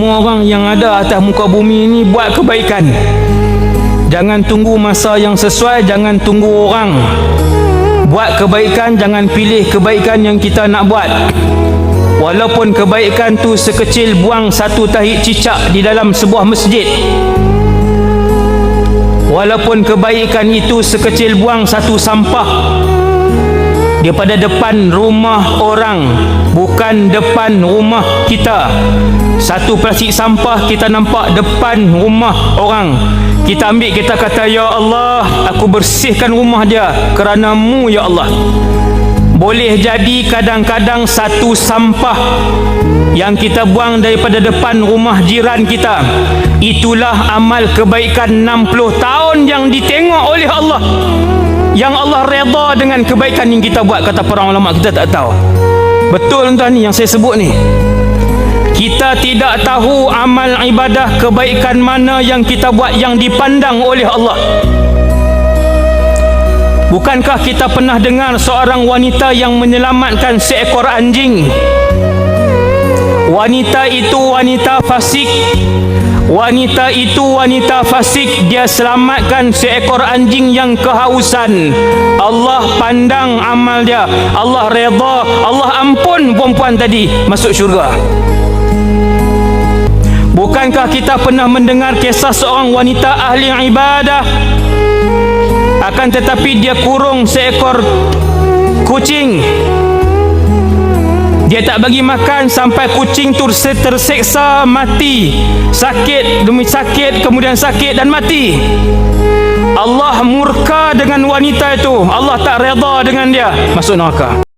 Semua orang yang ada atas muka bumi ini buat kebaikan. Jangan tunggu masa yang sesuai, jangan tunggu orang. Buat kebaikan, jangan pilih kebaikan yang kita nak buat. Walaupun kebaikan tu sekecil buang satu tahi cicak di dalam sebuah masjid. Walaupun kebaikan itu sekecil buang satu sampah daripada depan rumah orang, bukan depan rumah kita. Satu plastik sampah kita nampak depan rumah orang, kita ambil, kita kata, ya Allah, aku bersihkan rumah dia kerana-Mu ya Allah. Boleh jadi kadang-kadang satu sampah yang kita buang daripada depan rumah jiran kita, itulah amal kebaikan 60 tahun yang ditengok oleh Allah, yang Allah redha dengan kebaikan yang kita buat. Kata para ulama, kita tak tahu. Betul tuan ni yang saya sebut ni. Kita tidak tahu amal ibadah kebaikan mana yang kita buat yang dipandang oleh Allah. Bukankah kita pernah dengar seorang wanita yang menyelamatkan seekor anjing? Wanita itu wanita fasik. Wanita itu wanita fasik. Dia selamatkan seekor anjing yang kehausan. Allah pandang amal dia, Allah redha, Allah ampun perempuan tadi masuk syurga. Bukankah kita pernah mendengar kisah seorang wanita ahli ibadah, akan tetapi dia kurung seekor kucing. Dia tak bagi makan sampai kucing tu terseksa mati. Sakit demi sakit, kemudian sakit dan mati. Allah murka dengan wanita itu. Allah tak redha dengan dia, masuk neraka.